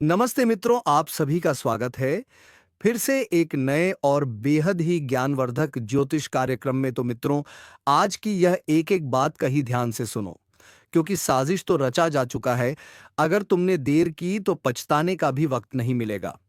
नमस्ते मित्रों, आप सभी का स्वागत है फिर से एक नए और बेहद ही ज्ञानवर्धक ज्योतिष कार्यक्रम में। तो मित्रों, आज की यह एक एक बात कही ध्यान से सुनो, क्योंकि साजिश तो रचा जा चुका है। अगर तुमने देर की तो पछताने का भी वक्त नहीं मिलेगा।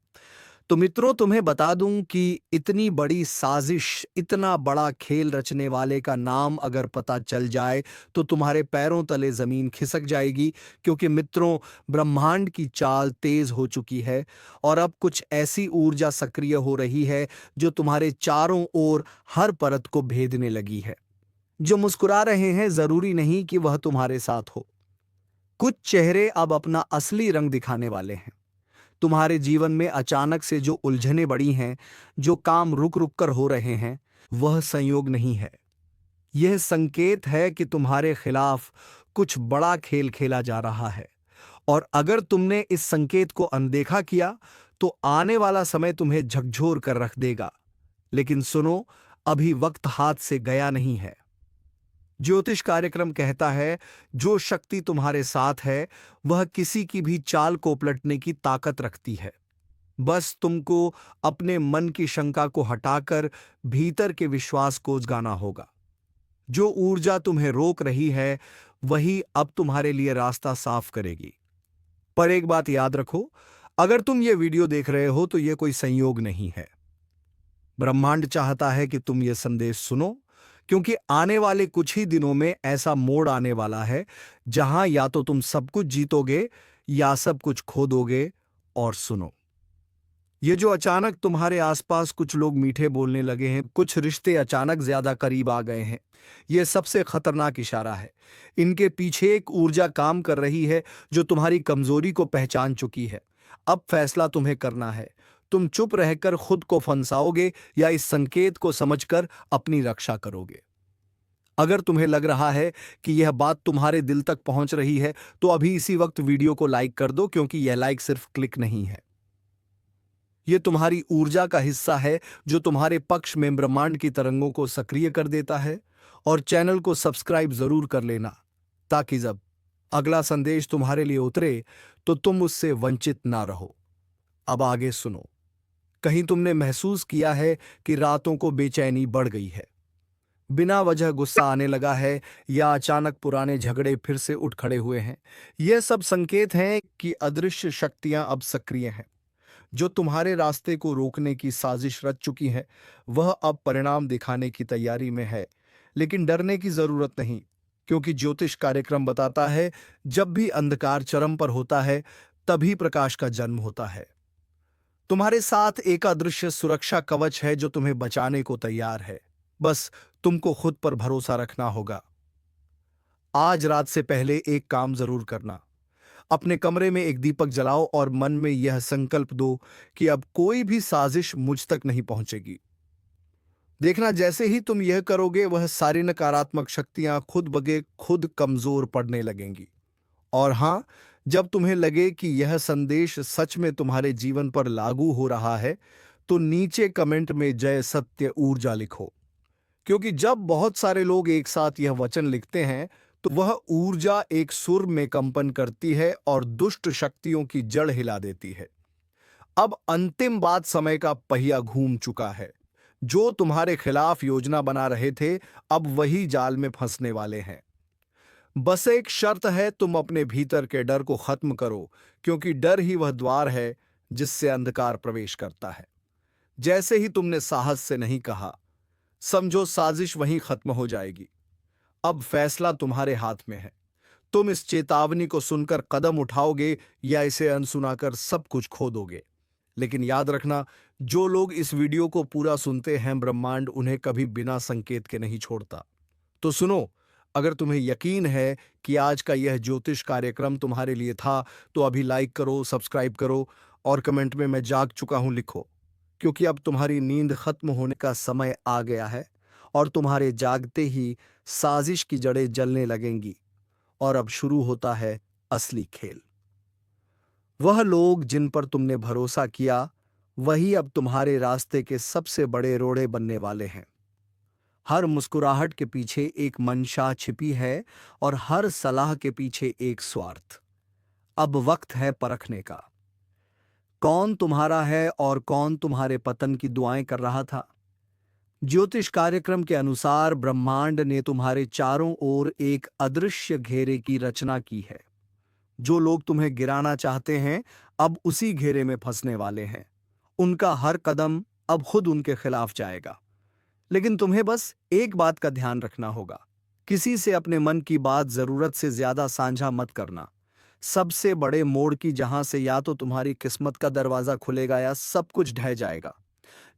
तो मित्रों, तुम्हें बता दूं कि इतनी बड़ी साजिश, इतना बड़ा खेल रचने वाले का नाम अगर पता चल जाए तो तुम्हारे पैरों तले जमीन खिसक जाएगी। क्योंकि मित्रों, ब्रह्मांड की चाल तेज हो चुकी है और अब कुछ ऐसी ऊर्जा सक्रिय हो रही है जो तुम्हारे चारों ओर हर परत को भेदने लगी है। जो मुस्कुरा रहे हैं, जरूरी नहीं कि वह तुम्हारे साथ हो। कुछ चेहरे अब अपना असली रंग दिखाने वाले हैं। तुम्हारे जीवन में अचानक से जो उलझनें बढ़ी हैं, जो काम रुक रुक कर हो रहे हैं, वह संयोग नहीं है। यह संकेत है कि तुम्हारे खिलाफ कुछ बड़ा खेल खेला जा रहा है। और अगर तुमने इस संकेत को अनदेखा किया तो आने वाला समय तुम्हें झकझोर कर रख देगा। लेकिन सुनो, अभी वक्त हाथ से गया नहीं है। ज्योतिष कार्यक्रम कहता है, जो शक्ति तुम्हारे साथ है वह किसी की भी चाल को पलटने की ताकत रखती है। बस तुमको अपने मन की शंका को हटाकर भीतर के विश्वास को जगाना होगा। जो ऊर्जा तुम्हें रोक रही है वही अब तुम्हारे लिए रास्ता साफ करेगी। पर एक बात याद रखो, अगर तुम ये वीडियो देख रहे हो तो ये कोई संयोग नहीं है। ब्रह्मांड चाहता है कि तुम ये संदेश सुनो, क्योंकि आने वाले कुछ ही दिनों में ऐसा मोड़ आने वाला है जहां या तो तुम सब कुछ जीतोगे या सब कुछ खो दोगे। और सुनो, ये जो अचानक तुम्हारे आसपास कुछ लोग मीठे बोलने लगे हैं, कुछ रिश्ते अचानक ज्यादा करीब आ गए हैं, यह सबसे खतरनाक इशारा है। इनके पीछे एक ऊर्जा काम कर रही है जो तुम्हारी कमजोरी को पहचान चुकी है। अब फैसला तुम्हें करना है। तुम चुप रहकर खुद को फंसाओगे या इस संकेत को समझकर अपनी रक्षा करोगे। अगर तुम्हें लग रहा है कि यह बात तुम्हारे दिल तक पहुंच रही है तो अभी इसी वक्त वीडियो को लाइक कर दो, क्योंकि यह लाइक सिर्फ क्लिक नहीं है, ये तुम्हारी ऊर्जा का हिस्सा है जो तुम्हारे पक्ष में ब्रह्मांड की तरंगों को सक्रिय कर देता है। और चैनल को सब्सक्राइब जरूर कर लेना, ताकि जब अगला संदेश तुम्हारे लिए उतरे तो तुम उससे वंचित ना रहो। अब आगे सुनो। कहीं तुमने महसूस किया है कि रातों को बेचैनी बढ़ गई है, बिना वजह गुस्सा आने लगा है, या अचानक पुराने झगड़े फिर से उठ खड़े हुए हैं? यह सब संकेत हैं कि अदृश्य शक्तियां अब सक्रिय हैं। जो तुम्हारे रास्ते को रोकने की साजिश रच चुकी है वह अब परिणाम दिखाने की तैयारी में है। लेकिन डरने की जरूरत नहीं, क्योंकि ज्योतिष कार्यक्रम बताता है, जब भी अंधकार चरम पर होता है तभी प्रकाश का जन्म होता है। तुम्हारे साथ एक अदृश्य सुरक्षा कवच है जो तुम्हें बचाने को तैयार है। बस तुमको खुद पर भरोसा रखना होगा। आज रात से पहले एक काम जरूर करना। अपने कमरे में एक दीपक जलाओ और मन में यह संकल्प दो कि अब कोई भी साजिश मुझ तक नहीं पहुंचेगी। देखना, जैसे ही तुम यह करोगे वह सारी नकारात्मक शक्तियां खुद बगे खुद कमजोर पड़ने लगेंगी। और हां, जब तुम्हें लगे कि यह संदेश सच में तुम्हारे जीवन पर लागू हो रहा है तो नीचे कमेंट में जय सत्य ऊर्जा लिखो। क्योंकि जब बहुत सारे लोग एक साथ यह वचन लिखते हैं तो वह ऊर्जा एक सुर में कंपन करती है और दुष्ट शक्तियों की जड़ हिला देती है। अब अंतिम बात, समय का पहिया घूम चुका है। जो तुम्हारे खिलाफ योजना बना रहे थे अब वही जाल में फंसने वाले हैं। बस एक शर्त है, तुम अपने भीतर के डर को खत्म करो, क्योंकि डर ही वह द्वार है जिससे अंधकार प्रवेश करता है। जैसे ही तुमने साहस से नहीं कहा, समझो साजिश वहीं खत्म हो जाएगी। अब फैसला तुम्हारे हाथ में है। तुम इस चेतावनी को सुनकर कदम उठाओगे या इसे अनसुनाकर सब कुछ खो दोगे। लेकिन याद रखना, जो लोग इस वीडियो को पूरा सुनते हैं ब्रह्मांड उन्हें कभी बिना संकेत के नहीं छोड़ता। तो सुनो, अगर तुम्हें यकीन है कि आज का यह ज्योतिष कार्यक्रम तुम्हारे लिए था तो अभी लाइक करो, सब्सक्राइब करो और कमेंट में मैं जाग चुका हूं लिखो। क्योंकि अब तुम्हारी नींद खत्म होने का समय आ गया है और तुम्हारे जागते ही साजिश की जड़ें जलने लगेंगी। और अब शुरू होता है असली खेल। वह लोग जिन पर तुमने भरोसा किया वही अब तुम्हारे रास्ते के सबसे बड़े रोड़े बनने वाले हैं। हर मुस्कुराहट के पीछे एक मंशा छिपी है और हर सलाह के पीछे एक स्वार्थ। अब वक्त है परखने का। कौन तुम्हारा है और कौन तुम्हारे पतन की दुआएं कर रहा था? ज्योतिष कार्यक्रम के अनुसार ब्रह्मांड ने तुम्हारे चारों ओर एक अदृश्य घेरे की रचना की है। जो लोग तुम्हें गिराना चाहते हैं, अब उसी घेरे में फंसने वाले हैं। उनका हर कदम अब खुद उनके खिलाफ जाएगा। लेकिन तुम्हें बस एक बात का ध्यान रखना होगा। किसी से अपने मन की बात जरूरत से ज्यादा साझा मत करना। सबसे बड़े मोड़ की जहां से या तो तुम्हारी किस्मत का दरवाजा खुलेगा या सब कुछ ढह जाएगा।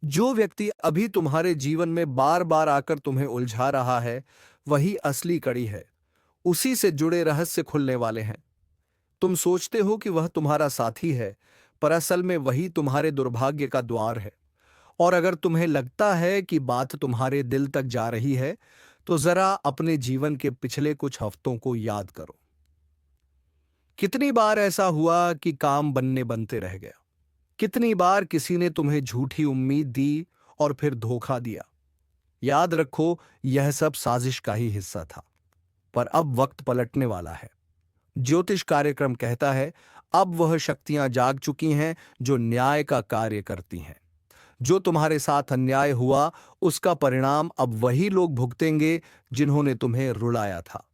जो व्यक्ति अभी तुम्हारे जीवन में बार बार आकर तुम्हें उलझा रहा है, वही असली कड़ी है। उसी से जुड़े रहस्य खुलने वाले हैं। तुम सोचते हो कि वह तुम्हारा साथी है, पर असल में वही तुम्हारे दुर्भाग्य का द्वार है। और अगर तुम्हें लगता है कि बात तुम्हारे दिल तक जा रही है, तो जरा अपने जीवन के पिछले कुछ हफ्तों को याद करो। कितनी बार ऐसा हुआ कि काम बनते रह गया? कितनी बार किसी ने तुम्हें झूठी उम्मीद दी और फिर धोखा दिया? याद रखो, यह सब साजिश का ही हिस्सा था। पर अब वक्त पलटने वाला है। ज्योतिष कार्यक्रम कहता है, अब वह शक्तियां जाग चुकी हैं जो न्याय का कार्य करती हैं। जो तुम्हारे साथ अन्याय हुआ, उसका परिणाम अब वही लोग भुगतेंगे जिन्होंने तुम्हें रुलाया था।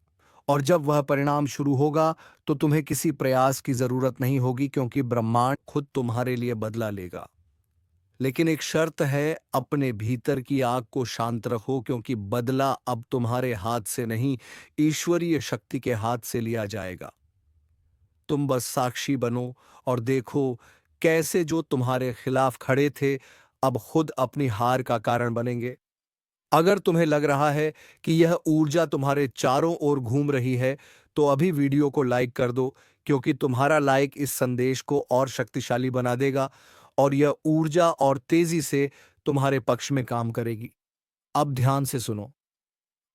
और जब वह परिणाम शुरू होगा, तो तुम्हें किसी प्रयास की जरूरत नहीं होगी, क्योंकि ब्रह्मांड खुद तुम्हारे लिए बदला लेगा। लेकिन एक शर्त है, अपने भीतर की आग को शांत रखो, क्योंकि बदला अब तुम्हारे हाथ से नहीं, ईश्वरीय शक्ति के हाथ से लिया जाएगा। तुम बस साक्षी बनो और देखो कैसे जो तुम्हारे खिलाफ खड़े थे, अब खुद अपनी हार का कारण बनेंगे। अगर तुम्हें लग रहा है कि यह ऊर्जा तुम्हारे चारों ओर घूम रही है, तो अभी वीडियो को लाइक कर दो, क्योंकि तुम्हारा लाइक इस संदेश को और शक्तिशाली बना देगा और यह ऊर्जा और तेजी से तुम्हारे पक्ष में काम करेगी। अब ध्यान से सुनो।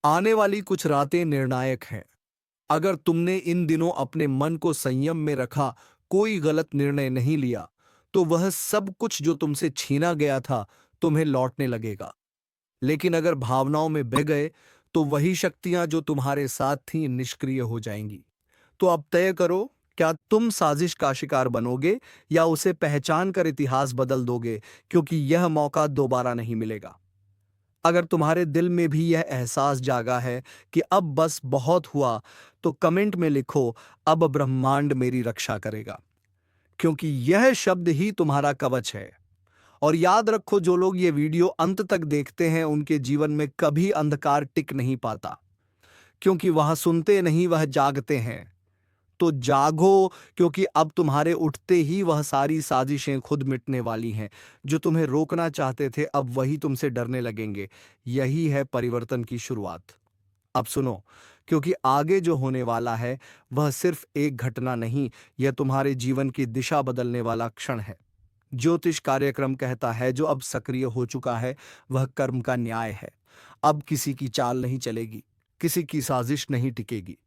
आने वाली कुछ रातें निर्णायक हैं। अगर तुमने इन दिनों अपने मन को संयम में रखा, कोई गलत निर्णय नहीं लिया, तो वह सब कुछ जो तुमसे छीना गया था, तुम्हें लौटने लगेगा। लेकिन अगर भावनाओं में बह गए, तो वही शक्तियां जो तुम्हारे साथ थीं निष्क्रिय हो जाएंगी। तो अब तय करो, क्या तुम साजिश का शिकार बनोगे या उसे पहचान कर इतिहास बदल दोगे, क्योंकि यह मौका दोबारा नहीं मिलेगा। अगर तुम्हारे दिल में भी यह एहसास जागा है कि अब बस बहुत हुआ, तो कमेंट में लिखो, अब ब्रह्मांड मेरी रक्षा करेगा, क्योंकि यह शब्द ही तुम्हारा कवच है। और याद रखो, जो लोग ये वीडियो अंत तक देखते हैं, उनके जीवन में कभी अंधकार टिक नहीं पाता, क्योंकि वह सुनते नहीं, वह जागते हैं। तो जागो, क्योंकि अब तुम्हारे उठते ही वह सारी साजिशें खुद मिटने वाली हैं। जो तुम्हें रोकना चाहते थे, अब वही तुमसे डरने लगेंगे। यही है परिवर्तन की शुरुआत। अब सुनो, क्योंकि आगे जो होने वाला है, वह सिर्फ एक घटना नहीं, यह तुम्हारे जीवन की दिशा बदलने वाला क्षण है। ज्योतिष कार्यक्रम कहता है, जो अब सक्रिय हो चुका है, वह कर्म का न्याय है। अब किसी की चाल नहीं चलेगी, किसी की साजिश नहीं टिकेगी।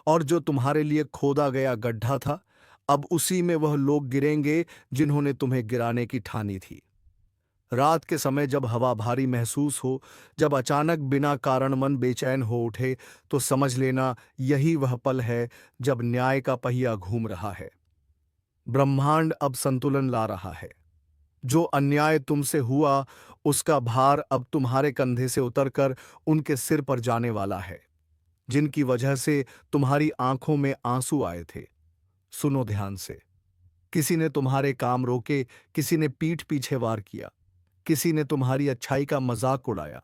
और जो तुम्हारे लिए खोदा गया गड्ढा था, अब उसी में वह लोग गिरेंगे जिन्होंने तुम्हें गिराने की ठानी थी। रात के समय जब हवा भारी महसूस हो, जब अचानक बिना कारण मन बेचैन हो उठे, तो समझ लेना, यही वह पल है जब न्याय का पहिया घूम रहा है। ब्रह्मांड अब संतुलन ला रहा है। जो अन्याय तुमसे हुआ, उसका भार अब तुम्हारे कंधे से उतरकर उनके सिर पर जाने वाला है, जिनकी वजह से तुम्हारी आंखों में आंसू आए थे। सुनो ध्यान से। किसी ने तुम्हारे काम रोके, किसी ने पीठ पीछे वार किया, किसी ने तुम्हारी अच्छाई का मजाक उड़ाया।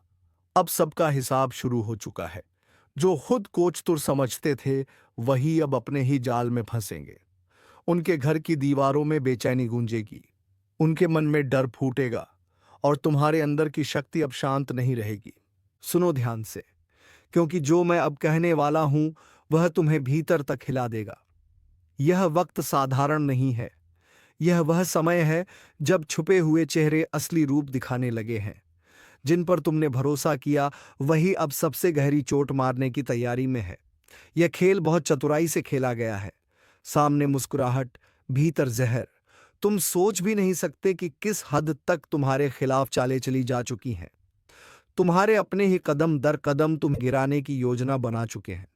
अब सबका हिसाब शुरू हो चुका है। जो खुद कोच तुर समझते थे, वही अब अपने ही जाल में फंसेंगे। उनके घर की दीवारों में बेचैनी गूंजेगी, उनके मन में डर फूटेगा, और तुम्हारे अंदर की शक्ति अब शांत नहीं रहेगी। सुनो ध्यान से, क्योंकि जो मैं अब कहने वाला हूं, वह तुम्हें भीतर तक हिला देगा। यह वक्त साधारण नहीं है। यह वह समय है जब छुपे हुए चेहरे असली रूप दिखाने लगे हैं। जिन पर तुमने भरोसा किया, वही अब सबसे गहरी चोट मारने की तैयारी में है। यह खेल बहुत चतुराई से खेला गया है। सामने मुस्कुराहट, भीतर जहर। तुम सोच भी नहीं सकते कि किस हद तक तुम्हारे खिलाफ चालें चली जा चुकी हैं। तुम्हारे अपने ही कदम दर कदम तुम गिराने की योजना बना चुके हैं।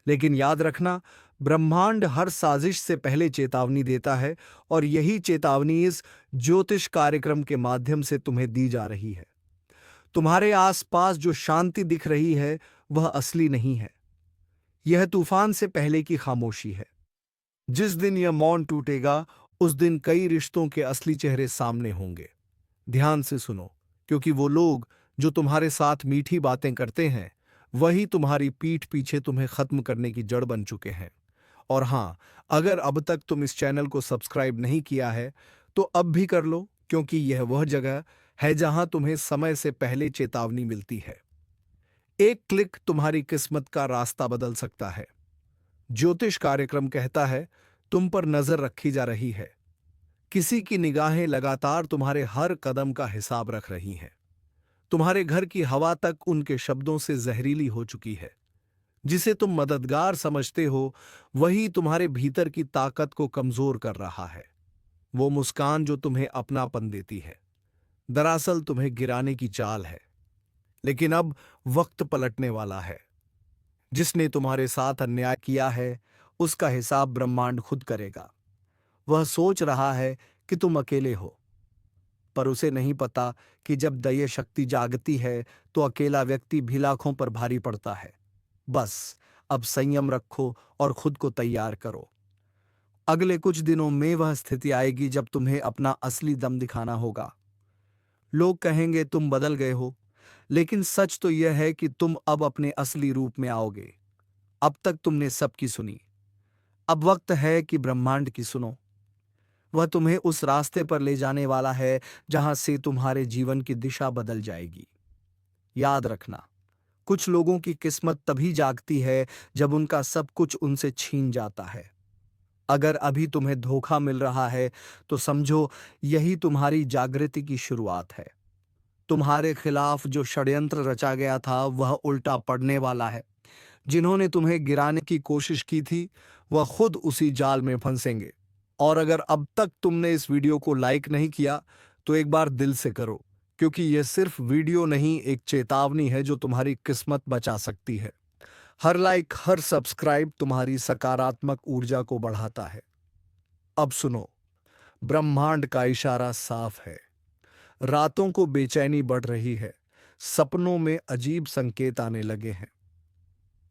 लेकिन याद रखना, ब्रह्मांड हर साजिश से पहले चेतावनी देता है और यही चेतावनी इस ज्योतिष कार्यक्रम के माध्यम से तुम्हें दी जा रही है। तुम्हारे आसपास जो शांति दिख रही है वह असली नहीं है। यह तूफान से पहले की खामोशी है। जिस दिन यह मौन टूटेगा उस दिन कई रिश्तों के असली चेहरे सामने होंगे। ध्यान से सुनो, क्योंकि वो लोग जो तुम्हारे साथ मीठी बातें करते हैं वही तुम्हारी पीठ पीछे तुम्हें खत्म करने की जड़ बन चुके हैं। और हाँ, अगर अब तक तुम इस चैनल को सब्सक्राइब नहीं किया है तो अब भी कर लो, क्योंकि यह वह जगह है जहां तुम्हें समय से पहले चेतावनी मिलती है। एक क्लिक तुम्हारी किस्मत का रास्ता बदल सकता है। ज्योतिष कार्यक्रम कहता है तुम पर नजर रखी जा रही है। किसी की निगाहें लगातार तुम्हारे हर कदम का हिसाब रख रही हैं। तुम्हारे घर की हवा तक उनके शब्दों से जहरीली हो चुकी है। जिसे तुम मददगार समझते हो वही तुम्हारे भीतर की ताकत को कमजोर कर रहा है। वो मुस्कान जो तुम्हें अपनापन देती है दरअसल तुम्हें गिराने की चाल है। लेकिन अब वक्त पलटने वाला है। जिसने तुम्हारे साथ अन्याय किया है उसका हिसाब ब्रह्मांड खुद करेगा। वह सोच रहा है कि तुम अकेले हो, पर उसे नहीं पता कि जब दैय शक्ति जागती है तो अकेला व्यक्ति भी लाखों पर भारी पड़ता है। बस अब संयम रखो और खुद को तैयार करो। अगले कुछ दिनों में वह स्थिति आएगी जब तुम्हें अपना असली दम दिखाना होगा। लोग कहेंगे तुम बदल गए हो, लेकिन सच तो यह है कि तुम अब अपने असली रूप में आओगे। अब तक तुमने सबकी सुनी, अब वक्त है कि ब्रह्मांड की सुनो। वह तुम्हें उस रास्ते पर ले जाने वाला है जहां से तुम्हारे जीवन की दिशा बदल जाएगी। याद रखना, कुछ लोगों की किस्मत तभी जागती है जब उनका सब कुछ उनसे छीन जाता है। अगर अभी तुम्हें धोखा मिल रहा है तो समझो यही तुम्हारी जागृति की शुरुआत है। तुम्हारे खिलाफ जो षड्यंत्र रचा गया था वह उल्टा पड़ने वाला है। जिन्होंने तुम्हें गिराने की कोशिश की थी वह खुद उसी जाल में फंसेंगे। और अगर अब तक तुमने इस वीडियो को लाइक नहीं किया तो एक बार दिल से करो, क्योंकि यह सिर्फ वीडियो नहीं, एक चेतावनी है जो तुम्हारी किस्मत बचा सकती है। हर लाइक, हर सब्सक्राइब तुम्हारी सकारात्मक ऊर्जा को बढ़ाता है। अब सुनो, ब्रह्मांड का इशारा साफ है। रातों को बेचैनी बढ़ रही है। सपनों में अजीब संकेत आने लगे हैं।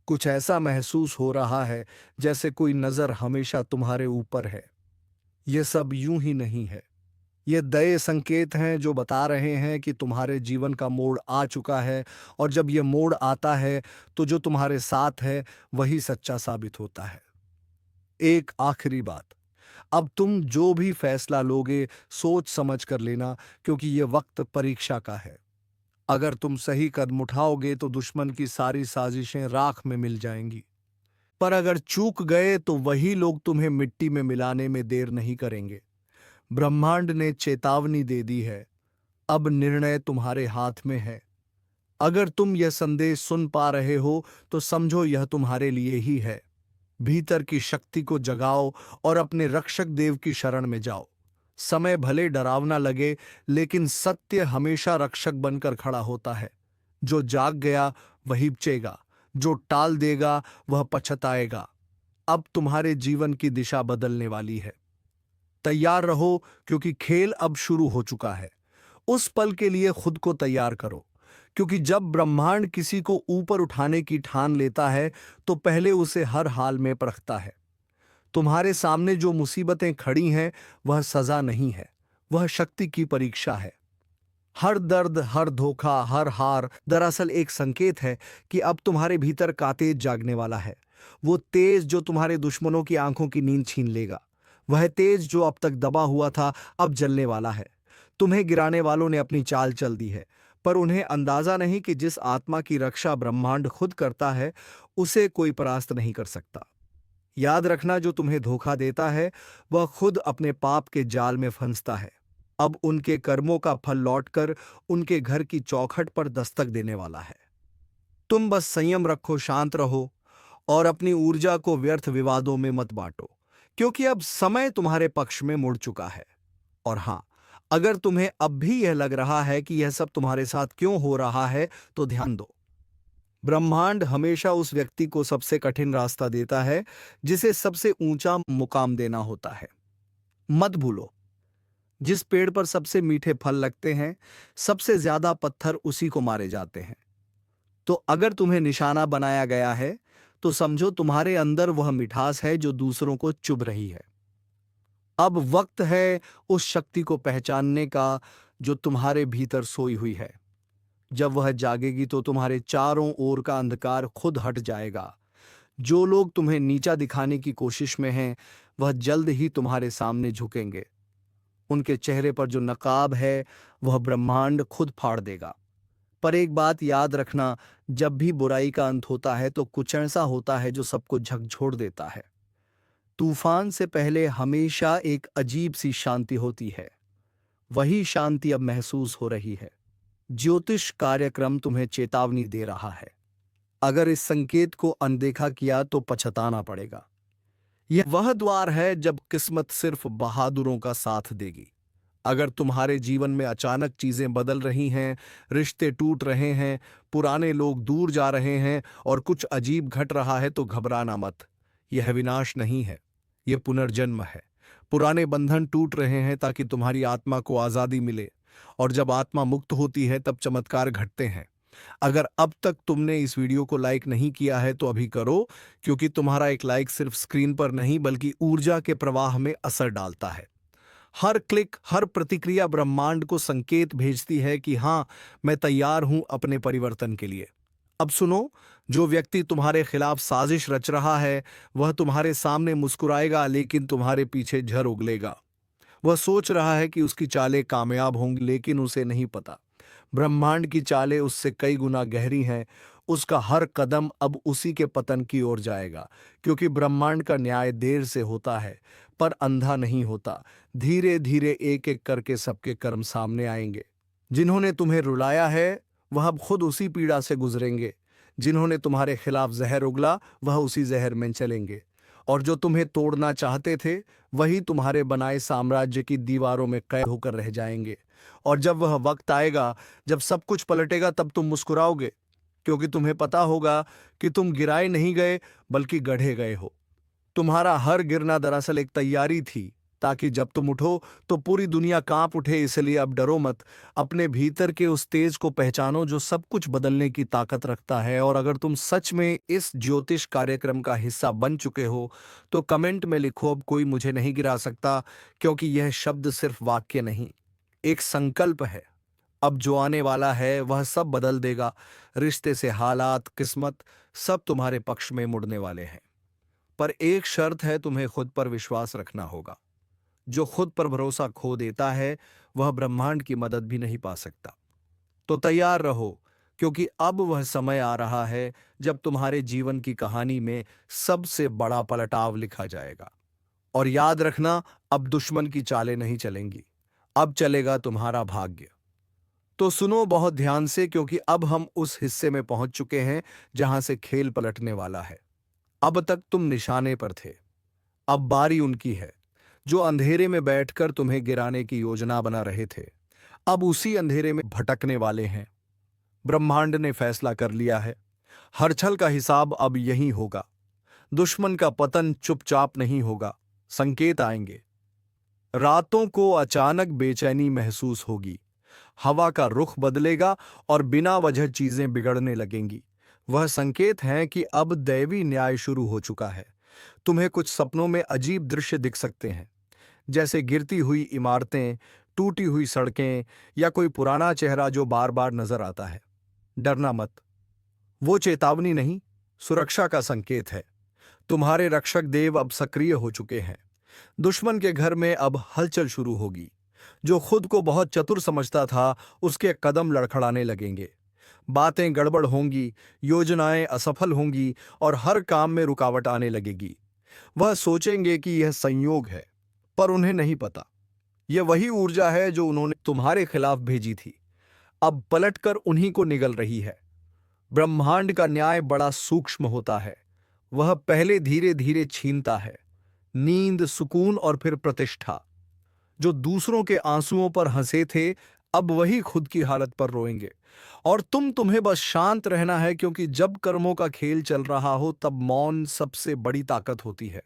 कुछ ऐसा महसूस हो रहा है जैसे कोई नजर हमेशा तुम्हारे ऊपर है। यह सब यूं ही नहीं है। ये दये संकेत हैं जो बता रहे हैं कि तुम्हारे जीवन का मोड़ आ चुका है, और जब यह मोड़ आता है तो जो तुम्हारे साथ है वही सच्चा साबित होता है। एक आखिरी बात, अब तुम जो भी फैसला लोगे सोच समझ कर लेना, क्योंकि यह वक्त परीक्षा का है। अगर तुम सही कदम उठाओगे तो दुश्मन की सारी साजिशें राख में मिल जाएंगी, पर अगर चूक गए तो वही लोग तुम्हें मिट्टी में मिलाने में देर नहीं करेंगे। ब्रह्मांड ने चेतावनी दे दी है, अब निर्णय तुम्हारे हाथ में है। अगर तुम यह संदेश सुन पा रहे हो तो समझो यह तुम्हारे लिए ही है। भीतर की शक्ति को जगाओ और अपने रक्षक देव की शरण में जाओ। समय भले डरावना लगे, लेकिन सत्य हमेशा रक्षक बनकर खड़ा होता है। जो जाग गया वही बचेगा, जो टाल देगा वह पछताएगा। अब तुम्हारे जीवन की दिशा बदलने वाली है। तैयार रहो, क्योंकि खेल अब शुरू हो चुका है। उस पल के लिए खुद को तैयार करो, क्योंकि जब ब्रह्मांड किसी को ऊपर उठाने की ठान लेता है तो पहले उसे हर हाल में परखता है। तुम्हारे सामने जो मुसीबतें खड़ी हैं वह सजा नहीं है, वह शक्ति की परीक्षा है। हर दर्द, हर धोखा, हर हार दरअसल एक संकेत है कि अब तुम्हारे भीतर का तेज जागने वाला है। वो तेज जो तुम्हारे दुश्मनों की आंखों की नींद छीन लेगा। वह तेज जो अब तक दबा हुआ था अब जलने वाला है। तुम्हें गिराने वालों ने अपनी चाल चल दी है, पर उन्हें अंदाजा नहीं कि जिस आत्मा की रक्षा ब्रह्मांड खुद करता है उसे कोई परास्त नहीं कर सकता। याद रखना, जो तुम्हें धोखा देता है वह खुद अपने पाप के जाल में फंसता है। अब उनके कर्मों का फल लौटकर उनके घर की चौखट पर दस्तक देने वाला है। तुम बस संयम रखो, शांत रहो और अपनी ऊर्जा को व्यर्थ विवादों में मत बांटो, क्योंकि अब समय तुम्हारे पक्ष में मुड़ चुका है। और हां, अगर तुम्हें अब भी यह लग रहा है कि यह सब तुम्हारे साथ क्यों हो रहा है तो ध्यान दो। ब्रह्मांड हमेशा उस व्यक्ति को सबसे कठिन रास्ता देता है जिसे सबसे ऊंचा मुकाम देना होता है। मत भूलो, जिस पेड़ पर सबसे मीठे फल लगते हैं, सबसे ज्यादा पत्थर उसी को मारे जाते हैं। तो अगर तुम्हें निशाना बनाया गया है, तो समझो तुम्हारे अंदर वह मिठास है जो दूसरों को चुभ रही है। अब वक्त है उस शक्ति को पहचानने का जो तुम्हारे भीतर सोई हुई है। जब वह जागेगी तो तुम्हारे चारों ओर का अंधकार खुद हट जाएगा। जो लोग तुम्हें नीचा दिखाने की कोशिश में हैं, वह जल्द ही तुम्हारे सामने झुकेंगे। उनके चेहरे पर जो नकाब है, वह ब्रह्मांड खुद फाड़ देगा। पर एक बात याद रखना, जब भी बुराई का अंत होता है तो कुछ ऐसा होता है जो सबको झकझोर देता है। तूफान से पहले हमेशा एक अजीब सी शांति होती है। वही शांति अब महसूस हो रही है। ज्योतिष कार्यक्रम तुम्हें चेतावनी दे रहा है। अगर इस संकेत को अनदेखा किया तो पछताना पड़ेगा। यह वह द्वार है जब किस्मत सिर्फ बहादुरों का साथ देगी। अगर तुम्हारे जीवन में अचानक चीजें बदल रही हैं, रिश्ते टूट रहे हैं, पुराने लोग दूर जा रहे हैं और कुछ अजीब घट रहा है, तो घबराना मत। यह विनाश नहीं है, यह पुनर्जन्म है। पुराने बंधन टूट रहे हैं ताकि तुम्हारी आत्मा को आजादी मिले, और जब आत्मा मुक्त होती है तब चमत्कार घटते हैं। अगर अब तक तुमने इस वीडियो को लाइक नहीं किया है तो अभी करो, क्योंकि तुम्हारा एक लाइक सिर्फ स्क्रीन पर नहीं बल्कि ऊर्जा के प्रवाह में असर डालता है। हर क्लिक, हर प्रतिक्रिया ब्रह्मांड को संकेत भेजती है कि हाँ, मैं तैयार हूं अपने परिवर्तन के लिए। अब सुनो, जो व्यक्ति तुम्हारे खिलाफ साजिश रच रहा है, वह तुम्हारे सामने मुस्कुराएगा लेकिन तुम्हारे पीछे झर उगलेगा। वह सोच रहा है कि उसकी चालें कामयाब होंगी, लेकिन उसे नहीं पता ब्रह्मांड की चालें उससे कई गुना गहरी हैं। उसका हर कदम अब उसी के पतन की ओर जाएगा, क्योंकि ब्रह्मांड का न्याय देर से होता है पर अंधा नहीं होता। धीरे धीरे एक एक करके सबके कर्म सामने आएंगे। जिन्होंने तुम्हें रुलाया है, वह अब खुद उसी पीड़ा से गुजरेंगे। जिन्होंने तुम्हारे खिलाफ जहर उगला, वह उसी जहर में चलेंगे। और जो तुम्हें तोड़ना चाहते थे, वही तुम्हारे बनाए साम्राज्य की दीवारों में कैद होकर रह जाएंगे। और जब वह वक्त आएगा, जब सब कुछ पलटेगा, तब तुम मुस्कुराओगे, क्योंकि तुम्हें पता होगा कि तुम गिराए नहीं गए बल्कि गढ़े गए हो। तुम्हारा हर गिरना दरअसल एक तैयारी थी, ताकि जब तुम उठो तो पूरी दुनिया कांप उठे। इसलिए अब डरो मत। अपने भीतर के उस तेज को पहचानो जो सब कुछ बदलने की ताकत रखता है। और अगर तुम सच में इस ज्योतिष कार्यक्रम का हिस्सा बन चुके हो, तो कमेंट में लिखो, अब कोई मुझे नहीं गिरा सकता, क्योंकि यह शब्द सिर्फ वाक्य नहीं, एक संकल्प है। अब जो आने वाला है वह सब बदल देगा। रिश्ते से हालात, किस्मत, सब तुम्हारे पक्ष में मुड़ने वाले हैं। पर एक शर्त है, तुम्हें खुद पर विश्वास रखना होगा। जो खुद पर भरोसा खो देता है, वह ब्रह्मांड की मदद भी नहीं पा सकता। तो तैयार रहो, क्योंकि अब वह समय आ रहा है जब तुम्हारे जीवन की कहानी में सबसे बड़ा पलटाव लिखा जाएगा। और याद रखना, अब दुश्मन की चालें नहीं चलेंगी, अब चलेगा तुम्हारा भाग्य। तो सुनो बहुत ध्यान से, क्योंकि अब हम उस हिस्से में पहुंच चुके हैं जहां से खेल पलटने वाला है। अब तक तुम निशाने पर थे, अब बारी उनकी है जो अंधेरे में बैठकर तुम्हें गिराने की योजना बना रहे थे। अब उसी अंधेरे में भटकने वाले हैं। ब्रह्मांड ने फैसला कर लिया है, हर छल का हिसाब अब यही होगा। दुश्मन का पतन चुपचाप नहीं होगा, संकेत आएंगे। रातों को अचानक बेचैनी महसूस होगी, हवा का रुख बदलेगा और बिना वजह चीजें बिगड़ने लगेंगी। वह संकेत हैं कि अब दैवी न्याय शुरू हो चुका है। तुम्हें कुछ सपनों में अजीब दृश्य दिख सकते हैं, जैसे गिरती हुई इमारतें, टूटी हुई सड़कें, या कोई पुराना चेहरा जो बार बार नजर आता है। डरना मत, वो चेतावनी नहीं, सुरक्षा का संकेत है। तुम्हारे रक्षक देव अब सक्रिय हो चुके हैं। दुश्मन के घर में अब हलचल शुरू होगी। जो खुद को बहुत चतुर समझता था, उसके कदम लड़खड़ाने लगेंगे। बातें गड़बड़ होंगी, योजनाएं असफल होंगी और हर काम में रुकावट आने लगेगी। वह सोचेंगे कि यह संयोग है, पर उन्हें नहीं पता, यह वही ऊर्जा है जो उन्होंने तुम्हारे खिलाफ भेजी थी, अब पलटकर उन्हीं को निगल रही है। ब्रह्मांड का न्याय बड़ा सूक्ष्म होता है। वह पहले धीरे धीरे छीनता है नींद, सुकून और फिर प्रतिष्ठा। जो दूसरों के आंसुओं पर हंसे थे, अब वही खुद की हालत पर रोएंगे। और तुम्हें बस शांत रहना है, क्योंकि जब कर्मों का खेल चल रहा हो तब मौन सबसे बड़ी ताकत होती है।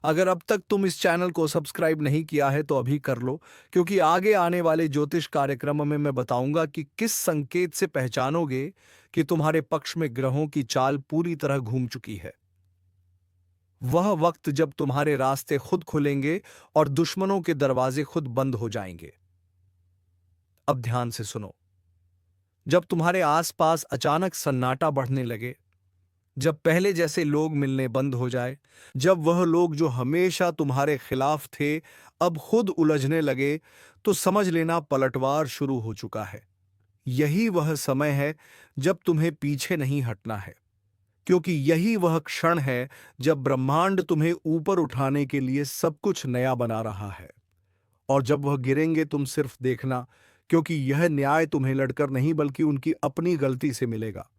अगर अब तक तुम इस चैनल को सब्सक्राइब नहीं किया है तो अभी कर लो, क्योंकि आगे आने वाले ज्योतिष कार्यक्रम में मैं बताऊंगा कि किस संकेत से पहचानोगे कि तुम्हारे पक्ष में ग्रहों की चाल पूरी तरह घूम चुकी है। वह वक्त जब तुम्हारे रास्ते खुद खुलेंगे और दुश्मनों के दरवाजे खुद बंद हो जाएंगे। अब ध्यान से सुनो। जब तुम्हारे आसपास अचानक सन्नाटा बढ़ने लगे, जब पहले जैसे लोग मिलने बंद हो जाए, जब वह लोग जो हमेशा तुम्हारे खिलाफ थे अब खुद उलझने लगे, तो समझ लेना पलटवार शुरू हो चुका है। यही वह समय है जब तुम्हें पीछे नहीं हटना है, क्योंकि यही वह क्षण है जब ब्रह्मांड तुम्हें ऊपर उठाने के लिए सब कुछ नया बना रहा है। और जब वह गिरेंगे तुम सिर्फ देखना, क्योंकि यह न्याय तुम्हें लड़कर नहीं बल्कि उनकी अपनी गलती से मिलेगा।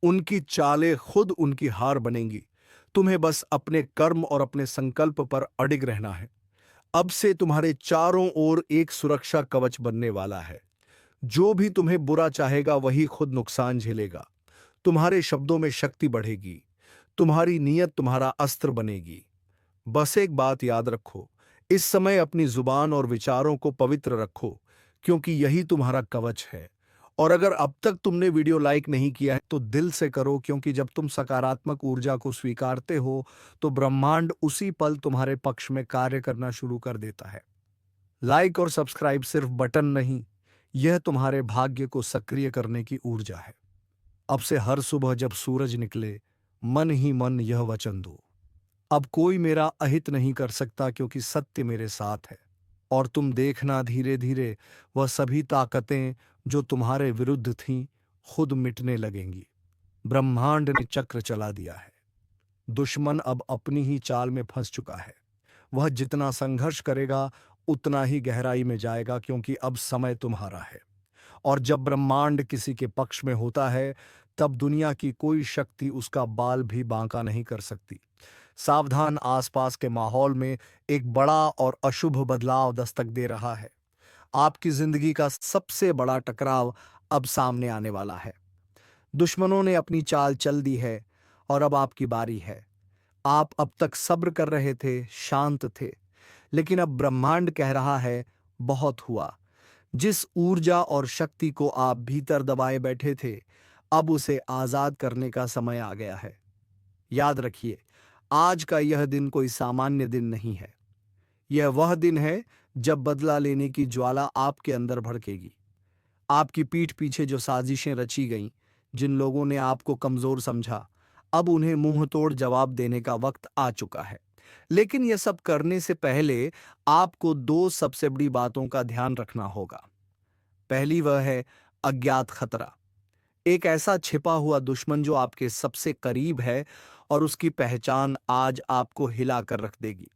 उनकी चालें खुद उनकी हार बनेंगी। तुम्हें बस अपने कर्म और अपने संकल्प पर अडिग रहना है। अब से तुम्हारे चारों ओर एक सुरक्षा कवच बनने वाला है। जो भी तुम्हें बुरा चाहेगा वही खुद नुकसान झेलेगा। तुम्हारे शब्दों में शक्ति बढ़ेगी। तुम्हारी नीयत तुम्हारा अस्त्र बनेगी। बस एक बात याद रखो, इस समय अपनी जुबान और विचारों को पवित्र रखो, क्योंकि यही तुम्हारा कवच है। और अगर अब तक तुमने वीडियो लाइक नहीं किया है तो दिल से करो, क्योंकि जब तुम सकारात्मक ऊर्जा को स्वीकारते हो तो ब्रह्मांड उसी पल तुम्हारे पक्ष में कार्य करना शुरू कर देता है। लाइक और सब्सक्राइब सिर्फ बटन नहीं, यह तुम्हारे भाग्य को सक्रिय करने की ऊर्जा है। अब से हर सुबह जब सूरज निकले, मन ही मन यह वचन दो, अब कोई मेरा अहित नहीं कर सकता, क्योंकि सत्य मेरे साथ है। और तुम देखना, धीरे धीरे वह सभी ताकतें जो तुम्हारे विरुद्ध थीं खुद मिटने लगेंगी। ब्रह्मांड ने चक्र चला दिया है। दुश्मन अब अपनी ही चाल में फंस चुका है। वह जितना संघर्ष करेगा उतना ही गहराई में जाएगा, क्योंकि अब समय तुम्हारा है। और जब ब्रह्मांड किसी के पक्ष में होता है तब दुनिया की कोई शक्ति उसका बाल भी बांका नहीं कर सकती। सावधान, आसपास के माहौल में एक बड़ा और अशुभ बदलाव दस्तक दे रहा है। आपकी जिंदगी का सबसे बड़ा टकराव अब सामने आने वाला है। दुश्मनों ने अपनी चाल चल दी है और अब आपकी बारी है। आप अब तक सब्र कर रहे थे, शांत थे, लेकिन अब ब्रह्मांड कह रहा है, बहुत हुआ। जिस ऊर्जा और शक्ति को आप भीतर दबाए बैठे थे, अब उसे आजाद करने का समय आ गया है। याद रखिए, आज का यह दिन कोई सामान्य दिन नहीं है। यह वह दिन है जब बदला लेने की ज्वाला आपके अंदर भड़केगी। आपकी पीठ पीछे जो साजिशें रची गईं, जिन लोगों ने आपको कमजोर समझा, अब उन्हें मुंह तोड़ जवाब देने का वक्त आ चुका है। लेकिन यह सब करने से पहले आपको दो सबसे बड़ी बातों का ध्यान रखना होगा। पहली वह है अज्ञात खतरा, एक ऐसा छिपा हुआ दुश्मन जो आपके सबसे करीब है और उसकी पहचान आज आपको हिला कर रख देगी।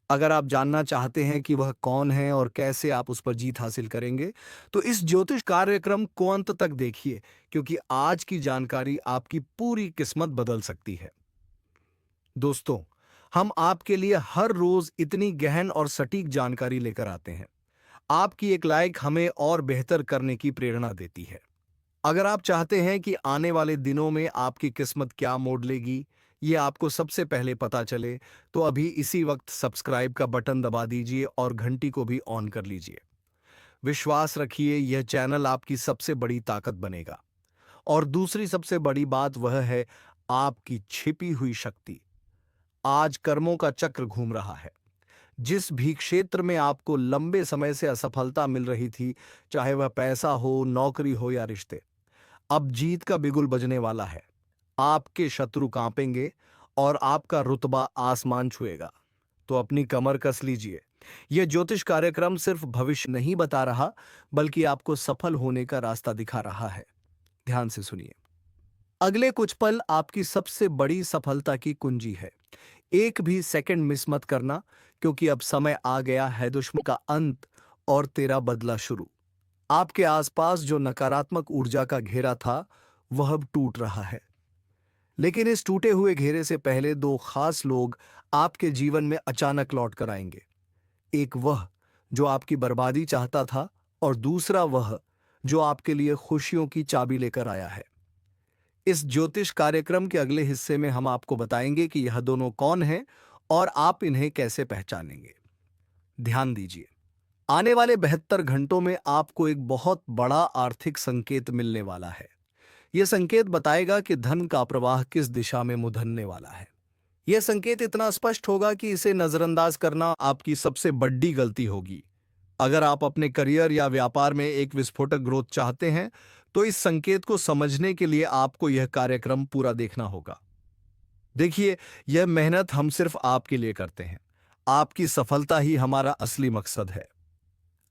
अगर आप जानना चाहते हैं कि वह कौन है और कैसे आप उस पर जीत हासिल करेंगे, तो इस ज्योतिष कार्यक्रम को अंत तक देखिए, क्योंकि आज की जानकारी आपकी पूरी किस्मत बदल सकती है। दोस्तों, हम आपके लिए हर रोज इतनी गहन और सटीक जानकारी लेकर आते हैं। आपकी एक लाइक हमें और बेहतर करने की प्रेरणा देती है। अगर आप चाहते हैं कि आने वाले दिनों में आपकी किस्मत क्या मोड़ लेगी, ये आपको सबसे पहले पता चले, तो अभी इसी वक्त सब्सक्राइब का बटन दबा दीजिए और घंटी को भी ऑन कर लीजिए। विश्वास रखिए, यह चैनल आपकी सबसे बड़ी ताकत बनेगा। और दूसरी सबसे बड़ी बात वह है आपकी छिपी हुई शक्ति। आज कर्मों का चक्र घूम रहा है। जिस भी क्षेत्र में आपको लंबे समय से असफलता मिल रही थी, चाहे वह पैसा हो, नौकरी हो या रिश्ते, अब जीत का बिगुल बजने वाला है। आपके शत्रु कांपेंगे और आपका रुतबा आसमान छुएगा। तो अपनी कमर कस लीजिए। यह ज्योतिष कार्यक्रम सिर्फ भविष्य नहीं बता रहा, बल्कि आपको सफल होने का रास्ता दिखा रहा है। ध्यान से सुनिए। अगले कुछ पल आपकी सबसे बड़ी सफलता की कुंजी है। एक भी सेकंड मिस मत करना, क्योंकि अब समय आ गया है दुश्मन का अंत और तेरा बदला शुरू। आपके आसपास जो नकारात्मक ऊर्जा का घेरा था, वह अब टूट रहा है। लेकिन इस टूटे हुए घेरे से पहले दो खास लोग आपके जीवन में अचानक लौट कर आएंगे। एक वह जो आपकी बर्बादी चाहता था, और दूसरा वह जो आपके लिए खुशियों की चाबी लेकर आया है। इस ज्योतिष कार्यक्रम के अगले हिस्से में हम आपको बताएंगे कि यह दोनों कौन हैं और आप इन्हें कैसे पहचानेंगे। ध्यान दीजिए, आने वाले 72 घंटों में आपको एक बहुत बड़ा आर्थिक संकेत मिलने वाला है। यह संकेत बताएगा कि धन का प्रवाह किस दिशा में मुधनने वाला है। यह संकेत इतना स्पष्ट होगा कि इसे नजरअंदाज करना आपकी सबसे बड़ी गलती होगी। अगर आप अपने करियर या व्यापार में एक विस्फोटक ग्रोथ चाहते हैं, तो इस संकेत को समझने के लिए आपको यह कार्यक्रम पूरा देखना होगा। देखिए, यह मेहनत हम सिर्फ आपके लिए करते हैं। आपकी सफलता ही हमारा असली मकसद है।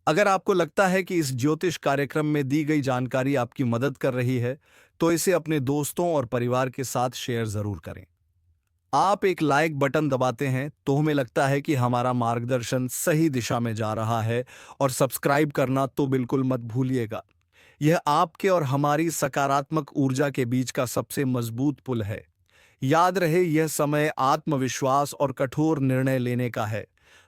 अगर आपको लगता है कि इस ज्योतिष कार्यक्रम में दी गई जानकारी आपकी मदद कर रही है, तो इसे अपने दोस्तों और परिवार के साथ शेयर जरूर करें। आप एक लाइक बटन दबाते हैं तो हमें लगता है कि हमारा मार्गदर्शन सही दिशा में जा रहा है, और सब्सक्राइब करना तो बिल्कुल मत भूलिएगा। यह आपके और हमारी सकारात्मक ऊर्जा के बीच का सबसे मजबूत पुल है। याद रहे, यह समय आत्मविश्वास और कठोर निर्णय लेने का है।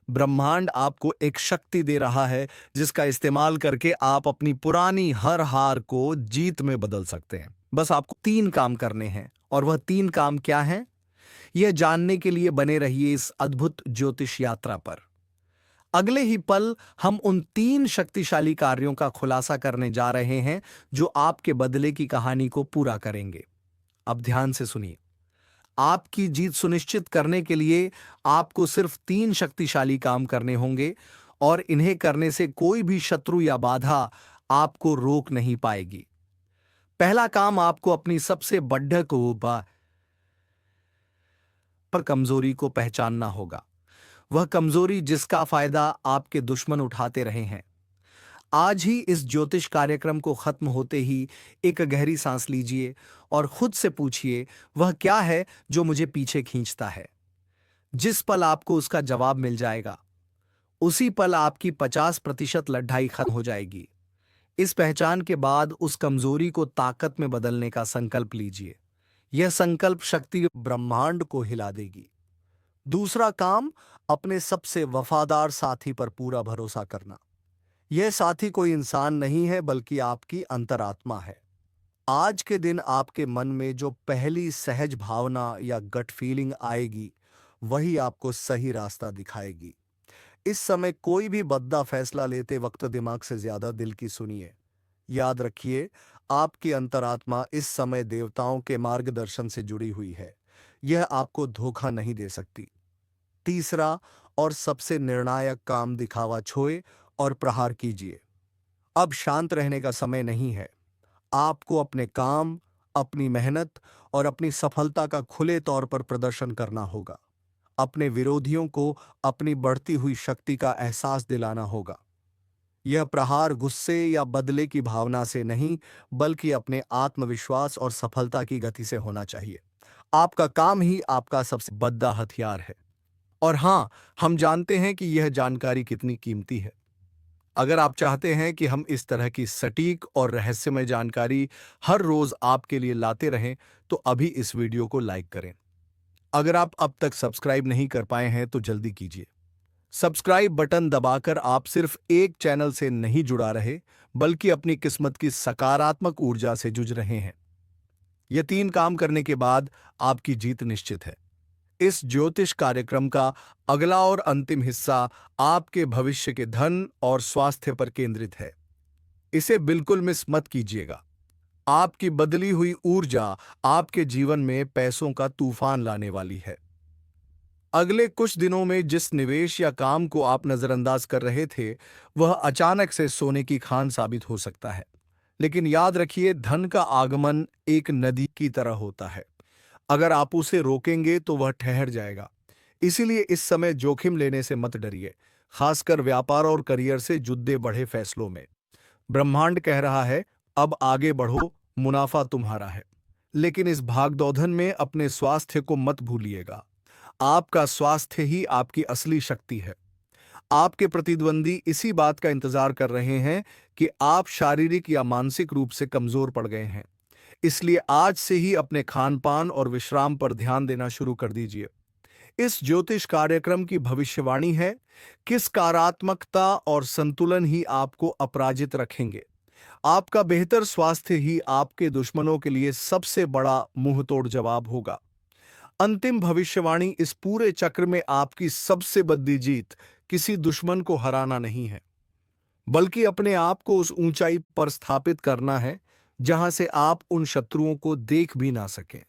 ब्रह्मांड आपको एक शक्ति दे रहा है जिसका इस्तेमाल करके आप अपनी पुरानी हर हार को जीत में बदल सकते हैं। बस आपको 3 काम करने हैं, और वह 3 काम क्या हैं? यह जानने के लिए बने रहिए इस अद्भुत ज्योतिष यात्रा पर। अगले ही पल हम उन 3 शक्तिशाली कार्यों का खुलासा करने जा रहे हैं जो आपके बदले की कहानी को पूरा करेंगे। अब ध्यान से सुनिए। आपकी जीत सुनिश्चित करने के लिए आपको सिर्फ 3 शक्तिशाली काम करने होंगे, और इन्हें करने से कोई भी शत्रु या बाधा आपको रोक नहीं पाएगी। पहला काम, आपको अपनी सबसे बड़ी पर कमजोरी को पहचानना होगा। वह कमजोरी जिसका फायदा आपके दुश्मन उठाते रहे हैं। आज ही इस ज्योतिष कार्यक्रम को खत्म होते ही एक गहरी सांस लीजिए और खुद से पूछिए, वह क्या है जो मुझे पीछे खींचता है। जिस पल आपको उसका जवाब मिल जाएगा, उसी पल आपकी 50% लड़ाई खत्म हो जाएगी। इस पहचान के बाद उस कमजोरी को ताकत में बदलने का संकल्प लीजिए। यह संकल्प शक्ति ब्रह्मांड को हिला देगी। दूसरा काम, अपने सबसे वफादार साथी पर पूरा भरोसा करना। यह साथी कोई इंसान नहीं है, बल्कि आपकी अंतरात्मा है। आज के दिन आपके मन में जो पहली सहज भावना या गट फीलिंग आएगी, वही आपको सही रास्ता दिखाएगी। इस समय कोई भी बद्दा फैसला लेते वक्त दिमाग से ज्यादा दिल की सुनिए। याद रखिए, आपकी अंतरात्मा इस समय देवताओं के मार्गदर्शन से जुड़ी हुई है। यह आपको धोखा नहीं दे सकती। तीसरा और सबसे निर्णायक काम, दिखावा छोड़े और प्रहार कीजिए। अब शांत रहने का समय नहीं है। आपको अपने काम, अपनी मेहनत और अपनी सफलता का खुले तौर पर प्रदर्शन करना होगा। अपने विरोधियों को अपनी बढ़ती हुई शक्ति का एहसास दिलाना होगा। यह प्रहार गुस्से या बदले की भावना से नहीं, बल्कि अपने आत्मविश्वास और सफलता की गति से होना चाहिए। आपका काम ही आपका सबसे बड़ा हथियार है। और हाँ, हम जानते हैं कि यह जानकारी कितनी कीमती है। अगर आप चाहते हैं कि हम इस तरह की सटीक और रहस्यमय जानकारी हर रोज आपके लिए लाते रहें, तो अभी इस वीडियो को लाइक करें। अगर आप अब तक सब्सक्राइब नहीं कर पाए हैं तो जल्दी कीजिए। सब्सक्राइब बटन दबाकर आप सिर्फ एक चैनल से नहीं जुड़ा रहे, बल्कि अपनी किस्मत की सकारात्मक ऊर्जा से जुड़ रहे हैं। ये 3 काम करने के बाद आपकी जीत निश्चित है। इस ज्योतिष कार्यक्रम का अगला और अंतिम हिस्सा आपके भविष्य के धन और स्वास्थ्य पर केंद्रित है। इसे बिल्कुल मिस मत कीजिएगा। आपकी बदली हुई ऊर्जा आपके जीवन में पैसों का तूफान लाने वाली है। अगले कुछ दिनों में जिस निवेश या काम को आप नजरअंदाज कर रहे थे, वह अचानक से सोने की खान साबित हो सकता है। लेकिन याद रखिए, धन का आगमन एक नदी की तरह होता है। अगर आप उसे रोकेंगे तो वह ठहर जाएगा। इसीलिए इस समय जोखिम लेने से मत डरिए, खासकर व्यापार और करियर से जुड़े बड़े फैसलों में। ब्रह्मांड कह रहा है, अब आगे बढ़ो, मुनाफा तुम्हारा है। लेकिन इस भागदौड़ में अपने स्वास्थ्य को मत भूलिएगा। आपका स्वास्थ्य ही आपकी असली शक्ति है। आपके प्रतिद्वंदी इसी बात का इंतजार कर रहे हैं कि आप शारीरिक या मानसिक रूप से कमजोर पड़ गए हैं। इसलिए आज से ही अपने खान पान और विश्राम पर ध्यान देना शुरू कर दीजिए। इस ज्योतिष कार्यक्रम की भविष्यवाणी है कि सकारात्मकता और संतुलन ही आपको अपराजित रखेंगे। आपका बेहतर स्वास्थ्य ही आपके दुश्मनों के लिए सबसे बड़ा मुंहतोड़ जवाब होगा। अंतिम भविष्यवाणी इस पूरे चक्र में आपकी सबसे बड़ी जीत किसी दुश्मन को हराना नहीं है, बल्कि अपने आप को उस ऊंचाई पर स्थापित करना है जहां से आप उन शत्रुओं को देख भी ना सकें।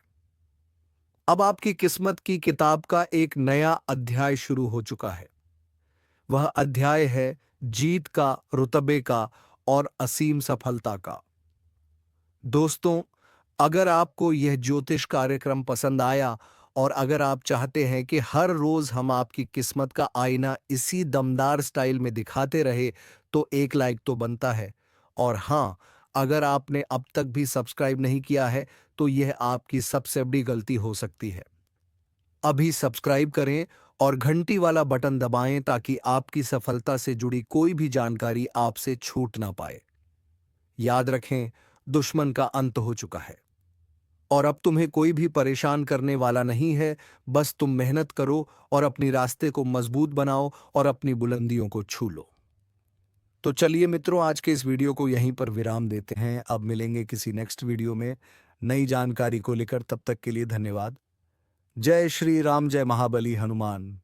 अब आपकी किस्मत की किताब का एक नया अध्याय शुरू हो चुका है। वह अध्याय है जीत का, रुतबे का और असीम सफलता का। दोस्तों, अगर आपको यह ज्योतिष कार्यक्रम पसंद आया और अगर आप चाहते हैं कि हर रोज हम आपकी किस्मत का आईना इसी दमदार स्टाइल में दिखाते रहे, तो एक लाइक तो बनता है। और हाँ, अगर आपने अब तक भी सब्सक्राइब नहीं किया है, तो यह आपकी सबसे बड़ी गलती हो सकती है। अभी सब्सक्राइब करें और घंटी वाला बटन दबाएं ताकि आपकी सफलता से जुड़ी कोई भी जानकारी आपसे छूट ना पाए। याद रखें, दुश्मन का अंत हो चुका है और अब तुम्हें कोई भी परेशान करने वाला नहीं है। बस तुम मेहनत करो और अपनी रास्ते को मजबूत बनाओ और अपनी बुलंदियों को छू लो। तो चलिए मित्रों, आज के इस वीडियो को यहीं पर विराम देते हैं। अब मिलेंगे किसी नेक्स्ट वीडियो में नई जानकारी को लेकर। तब तक के लिए धन्यवाद। जय श्री राम, जय महाबली हनुमान।